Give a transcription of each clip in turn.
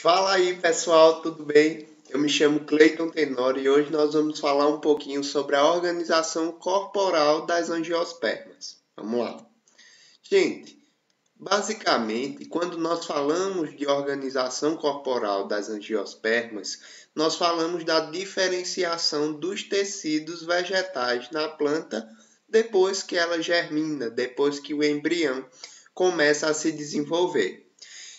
Fala aí pessoal, tudo bem? Eu me chamo Cleiton Tenório e hoje nós vamos falar um pouquinho sobre a organização corporal das angiospermas. Vamos lá. Gente, basicamente, quando nós falamos de organização corporal das angiospermas, nós falamos da diferenciação dos tecidos vegetais na planta depois que ela germina, depois que o embrião começa a se desenvolver.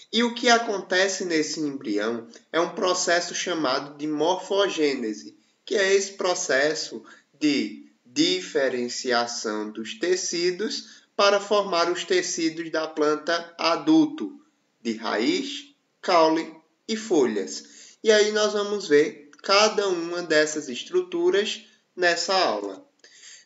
E o que acontece nesse embrião é um processo chamado de morfogênese, que é esse processo de diferenciação dos tecidos para formar os tecidos da planta adulto, de raiz, caule e folhas. E aí nós vamos ver cada uma dessas estruturas nessa aula.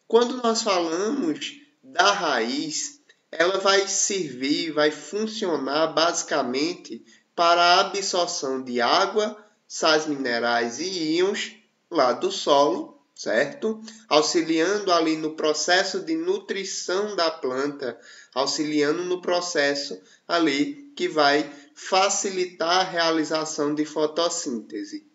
Quando nós falamos da raiz, ela vai servir, vai funcionar basicamente para a absorção de água, sais minerais e íons lá do solo, certo? Auxiliando ali no processo de nutrição da planta, auxiliando no processo ali que vai facilitar a realização de fotossíntese.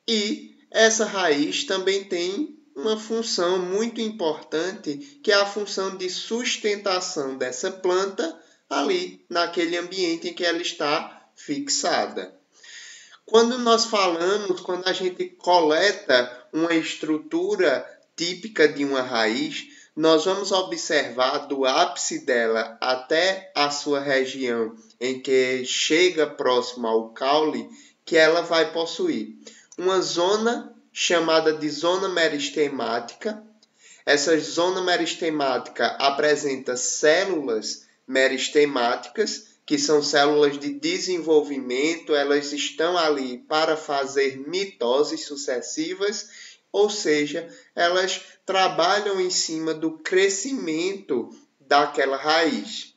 E essa raiz também tem uma função muito importante, que é a função de sustentação dessa planta ali naquele ambiente em que ela está fixada. Quando nós falamos, quando a gente coleta uma estrutura típica de uma raiz, nós vamos observar do ápice dela até a sua região em que chega próximo ao caule, que ela vai possuir uma zona chamada de zona meristemática. Essa zona meristemática apresenta células meristemáticas, que são células de desenvolvimento, elas estão ali para fazer mitoses sucessivas, ou seja, elas trabalham em cima do crescimento daquela raiz.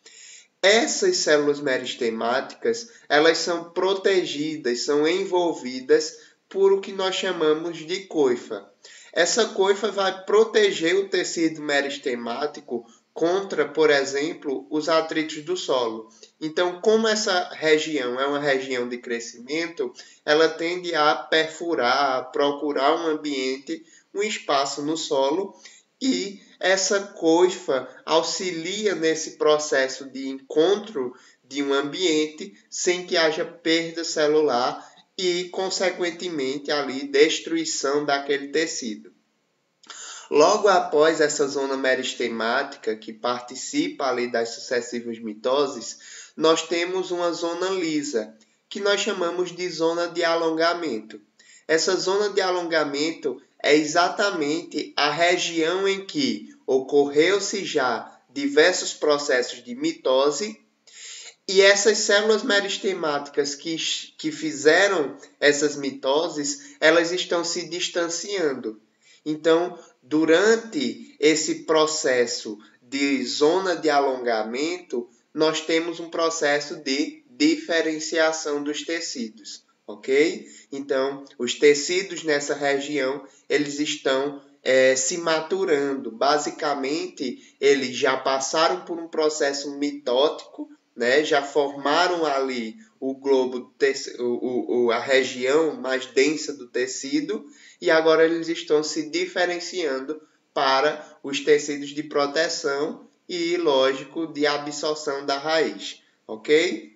Essas células meristemáticas, elas são protegidas, são envolvidas por o que nós chamamos de coifa. Essa coifa vai proteger o tecido meristemático contra, por exemplo, os atritos do solo. Então, como essa região é uma região de crescimento, ela tende a perfurar, a procurar um ambiente, um espaço no solo, e essa coifa auxilia nesse processo de encontro de um ambiente sem que haja perda celular e, consequentemente, ali destruição daquele tecido. Logo após essa zona meristemática, que participa ali das sucessivas mitoses, nós temos uma zona lisa, que nós chamamos de zona de alongamento. Essa zona de alongamento é exatamente a região em que ocorreu-se já diversos processos de mitose, e essas células meristemáticas que fizeram essas mitoses, elas estão se distanciando. Então, durante esse processo de zona de alongamento, nós temos um processo de diferenciação dos tecidos, ok? Então, os tecidos nessa região, eles estão se maturando. Basicamente, eles já passaram por um processo mitótico, né? Já formaram ali o globo, a região mais densa do tecido, e agora eles estão se diferenciando para os tecidos de proteção e, lógico, de absorção da raiz, ok?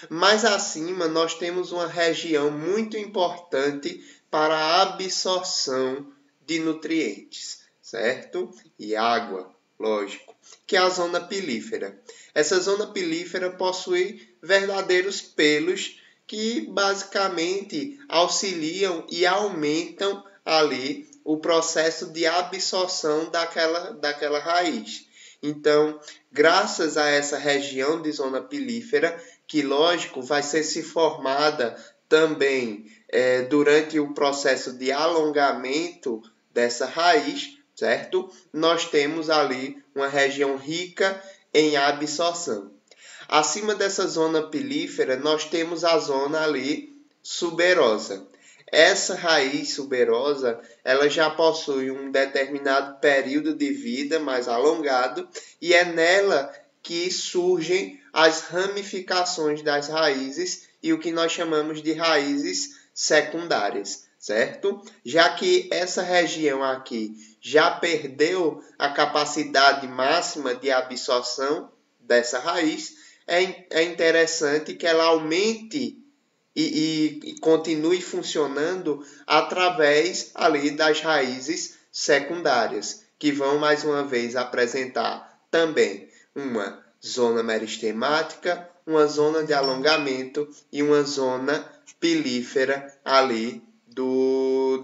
Mais acima, nós temos uma região muito importante para a absorção de nutrientes, certo? E água, lógico, que é a zona pilífera. Essa zona pilífera possui verdadeiros pelos que basicamente auxiliam e aumentam ali o processo de absorção daquela raiz. Então, graças a essa região de zona pilífera, que lógico vai ser se formada também durante o processo de alongamento dessa raiz, certo? Nós temos ali uma região rica em absorção. Acima dessa zona pilífera, nós temos a zona ali suberosa. Essa raiz suberosa, ela já possui um determinado período de vida mais alongado, e é nela que surgem as ramificações das raízes, e o que nós chamamos de raízes secundárias, certo? Já que essa região aqui já perdeu a capacidade máxima de absorção dessa raiz, é interessante que ela aumente e continue funcionando através ali das raízes secundárias, que vão mais uma vez apresentar também uma zona meristemática, uma zona de alongamento e uma zona pilífera ali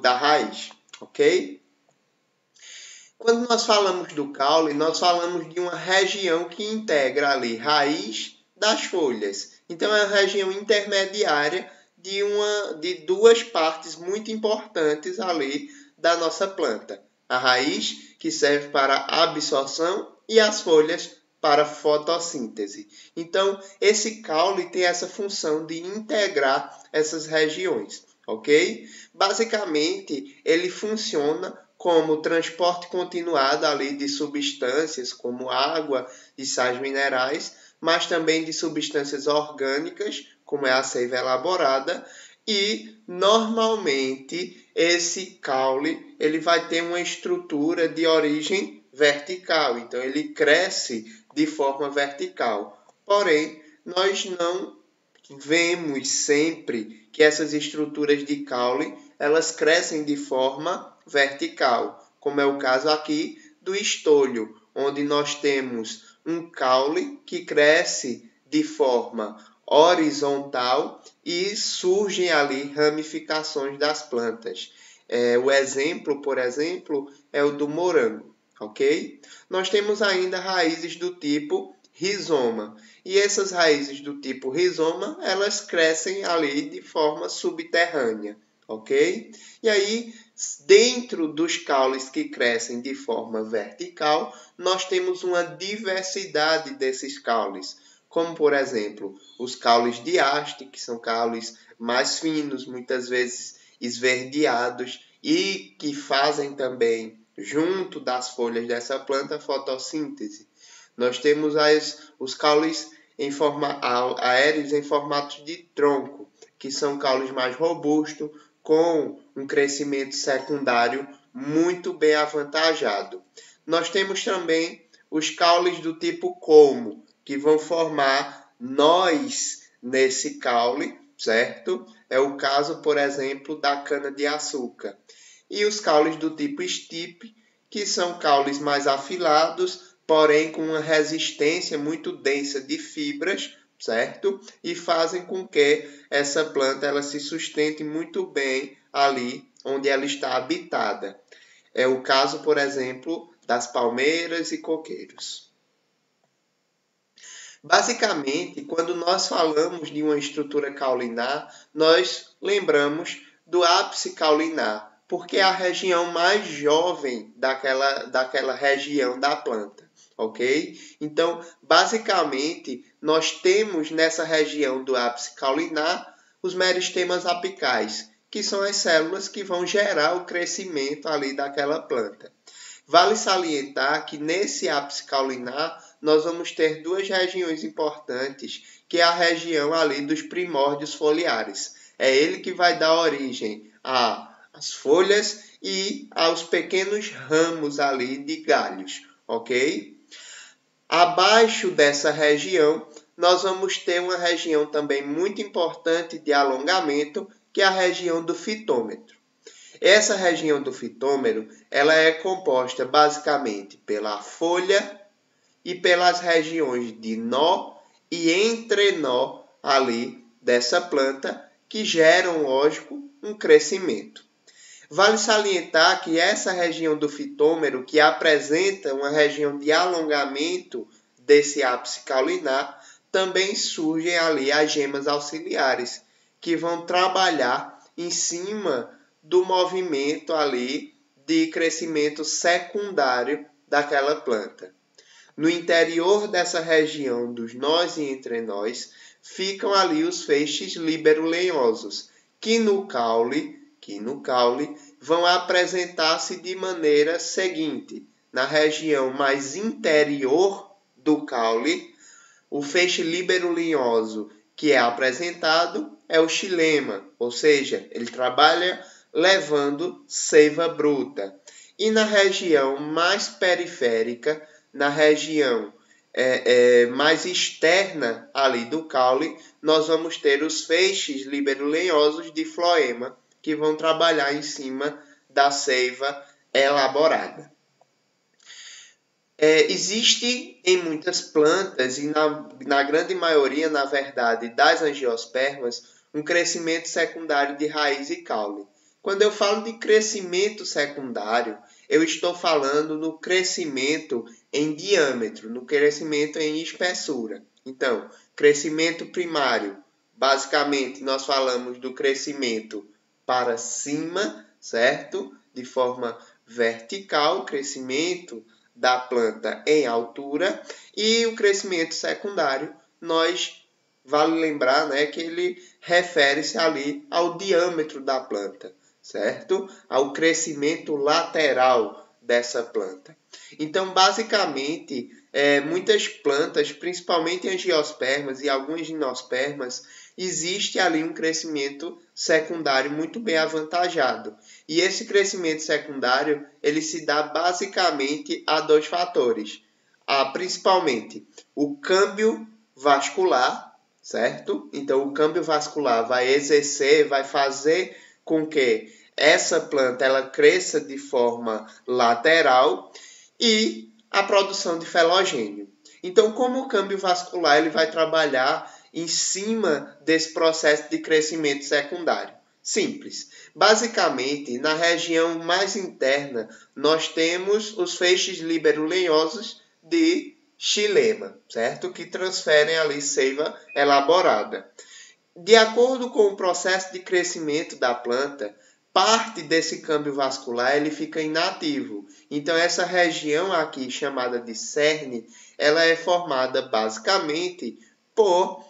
da raiz, ok? Quando nós falamos do caule, nós falamos de uma região que integra ali raiz das folhas. Então, é uma região intermediária de duas partes muito importantes ali da nossa planta. A raiz, que serve para absorção, e as folhas para fotossíntese. Então, esse caule tem essa função de integrar essas regiões, ok? Basicamente, ele funciona como transporte continuado ali de substâncias como água e sais minerais, mas também de substâncias orgânicas, como é a seiva elaborada, e normalmente esse caule ele vai ter uma estrutura de origem vertical, então ele cresce de forma vertical. Porém, nós não vemos sempre que essas estruturas de caule elas crescem de forma vertical, como é o caso aqui do estolho, onde nós temos um caule que cresce de forma horizontal e surgem ali ramificações das plantas. O exemplo, por exemplo, é o do morango, ok? Nós temos ainda raízes do tipo rizoma. E essas raízes do tipo rizoma, elas crescem ali de forma subterrânea, ok? E aí, dentro dos caules que crescem de forma vertical, nós temos uma diversidade desses caules, como, por exemplo, os caules de haste, que são caules mais finos, muitas vezes esverdeados, e que fazem também, junto das folhas dessa planta, fotossíntese. Nós temos os caules aéreos em formato de tronco, que são caules mais robustos, com um crescimento secundário muito bem avantajado. Nós temos também os caules do tipo colmo, que vão formar nós nesse caule, certo? É o caso, por exemplo, da cana-de-açúcar. E os caules do tipo estipe, que são caules mais afilados, porém com uma resistência muito densa de fibras, certo? E fazem com que essa planta ela se sustente muito bem ali onde ela está habitada. É o caso, por exemplo, das palmeiras e coqueiros. Basicamente, quando nós falamos de uma estrutura caulinar, nós lembramos do ápice caulinar, porque é a região mais jovem daquela região da planta, ok? Então, basicamente, nós temos nessa região do ápice caulinar os meristemas apicais, que são as células que vão gerar o crescimento ali daquela planta. Vale salientar que nesse ápice caulinar nós vamos ter duas regiões importantes, que é a região ali dos primórdios foliares. É ele que vai dar origem às folhas e aos pequenos ramos ali de galhos, ok? Abaixo dessa região, nós vamos ter uma região também muito importante de alongamento, que é a região do fitômetro. Essa região do fitômero, ela é composta basicamente pela folha e pelas regiões de nó e entrenó ali dessa planta, que geram, lógico, um crescimento. Vale salientar que essa região do fitômero, que apresenta uma região de alongamento desse ápice caulinar, também surgem ali as gemas auxiliares, que vão trabalhar em cima do movimento ali de crescimento secundário daquela planta. No interior dessa região dos nós e entrenós, ficam ali os feixes liberolenhosos, que no caule vão apresentar-se de maneira seguinte. Na região mais interior do caule, o feixe liberolenhoso, que é apresentado é o xilema, ou seja, ele trabalha levando seiva bruta. E na região mais periférica, na região mais externa ali do caule, nós vamos ter os feixes liberolenhosos de floema, que vão trabalhar em cima da seiva elaborada. Existe em muitas plantas, e na grande maioria, na verdade, das angiospermas, um crescimento secundário de raiz e caule. Quando eu falo de crescimento secundário, eu estou falando no crescimento em diâmetro, no crescimento em espessura. Então, crescimento primário, basicamente nós falamos do crescimento para cima, certo? De forma vertical, crescimento da planta em altura, e o crescimento secundário, vale lembrar, né, que ele refere-se ali ao diâmetro da planta, certo? Ao crescimento lateral dessa planta. Então, basicamente, muitas plantas, principalmente angiospermas e algumas gimnospermas, existe ali um crescimento secundário muito bem avantajado. E esse crescimento secundário, ele se dá basicamente a dois fatores. Principalmente o câmbio vascular, certo? Então, o câmbio vascular vai fazer com que essa planta ela cresça de forma lateral, e a produção de felogênio. Então, como o câmbio vascular ele vai trabalhar em cima desse processo de crescimento secundário? Simples. Basicamente, na região mais interna, nós temos os feixes liberolenhosos de xilema, certo? Que transferem ali seiva elaborada. De acordo com o processo de crescimento da planta, parte desse câmbio vascular ele fica inativo. Então, essa região aqui, chamada de cerne, ela é formada basicamente por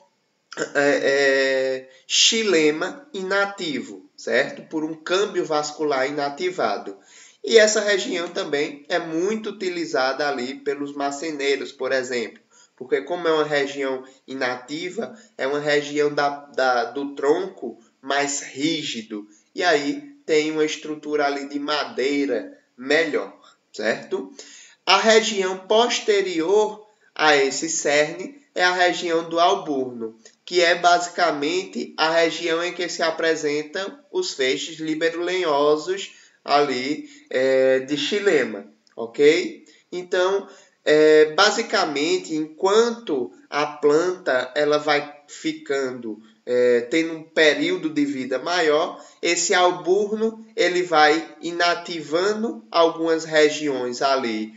xilema inativo, certo? Por um câmbio vascular inativado. E essa região também é muito utilizada ali pelos marceneiros, por exemplo. Porque como é uma região inativa, é uma região do tronco mais rígido. E aí tem uma estrutura ali de madeira melhor, certo? A região posterior a esse cerne é a região do alburno, que é basicamente a região em que se apresentam os feixes liberolenhosos ali de xilema, ok? Então, basicamente, enquanto a planta ela vai ficando tendo um período de vida maior, esse alburno ele vai inativando algumas regiões ali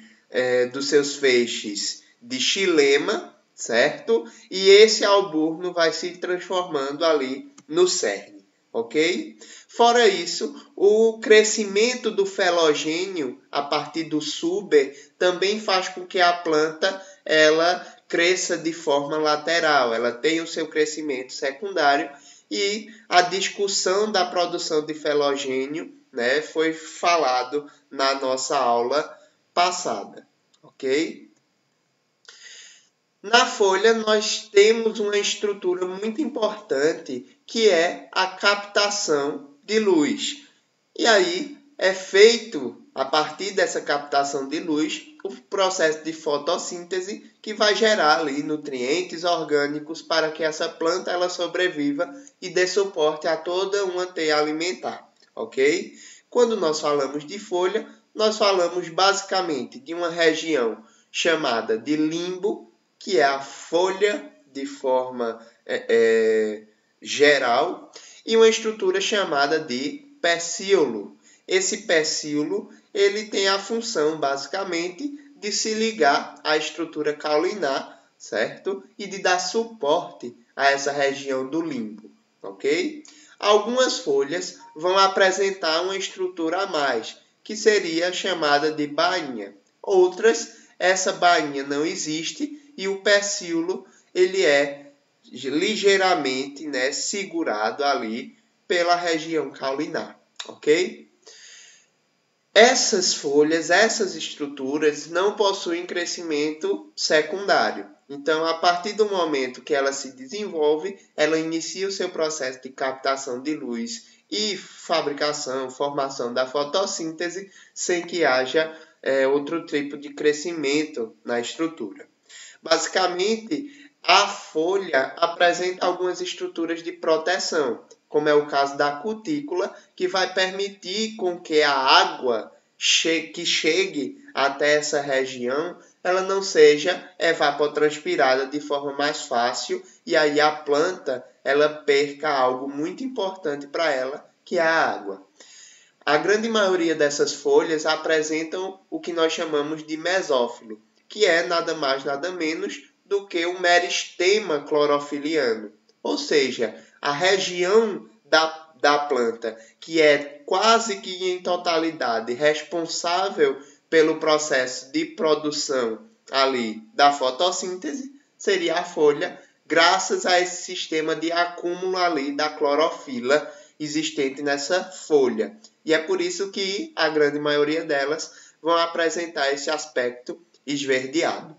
dos seus feixes de xilema, certo? E esse alburno vai se transformando ali no cerne, ok? Fora isso, o crescimento do felogênio a partir do suber também faz com que a planta ela cresça de forma lateral, ela tem o seu crescimento secundário, e a discussão da produção de felogênio, né, foi falado na nossa aula passada, ok? Na folha nós temos uma estrutura muito importante que é a captação de luz. E aí é feito, a partir dessa captação de luz, o processo de fotossíntese que vai gerar ali nutrientes orgânicos para que essa planta ela sobreviva e dê suporte a toda uma teia alimentar, ok? Quando nós falamos de folha, nós falamos basicamente de uma região chamada de limbo, que é a folha de forma geral, e uma estrutura chamada de pecíolo. Esse pecíolo ele tem a função, basicamente, de se ligar à estrutura caulinar, certo? E de dar suporte a essa região do limbo, ok? Algumas folhas vão apresentar uma estrutura a mais, que seria chamada de bainha. Outras, essa bainha não existe e o pecíolo ele é ligeiramente, né, segurado ali pela região caulinar, ok? Essas folhas, essas estruturas não possuem crescimento secundário. Então, a partir do momento que ela se desenvolve, ela inicia o seu processo de captação de luz e fabricação, formação da fotossíntese, sem que haja outro tipo de crescimento na estrutura. Basicamente, a folha apresenta algumas estruturas de proteção, como é o caso da cutícula, que vai permitir com que a água que chegue até essa região, ela não seja evapotranspirada de forma mais fácil e aí a planta ela perca algo muito importante para ela, que é a água. A grande maioria dessas folhas apresentam o que nós chamamos de mesófilo, que é nada mais nada menos do que o meristema clorofiliano, ou seja, a região da planta que é quase que em totalidade responsável pelo processo de produção ali da fotossíntese, seria a folha, graças a esse sistema de acúmulo ali da clorofila existente nessa folha. E é por isso que a grande maioria delas vão apresentar esse aspecto esverdeado.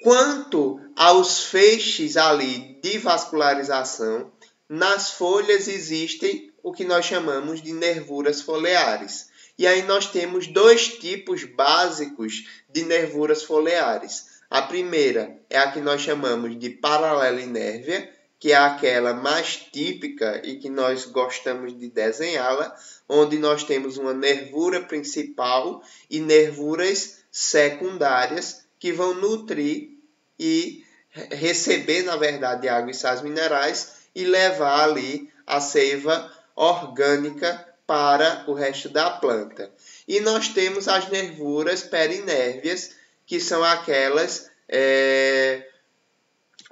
Quanto aos feixes ali de vascularização, nas folhas existem o que nós chamamos de nervuras foliares. E aí nós temos dois tipos básicos de nervuras foliares. A primeira é a que nós chamamos de paralelinérvia, que é aquela mais típica e que nós gostamos de desenhá-la, onde nós temos uma nervura principal e nervuras secundárias que vão nutrir e receber, na verdade, água e sais minerais e levar ali a seiva orgânica para o resto da planta. E nós temos as nervuras perinérvias, que são aquelas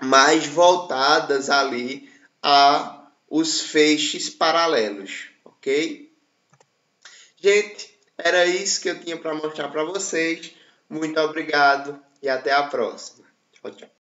mais voltadas ali a os feixes paralelos, ok? Gente, era isso que eu tinha para mostrar para vocês. Muito obrigado e até a próxima. Tchau, tchau.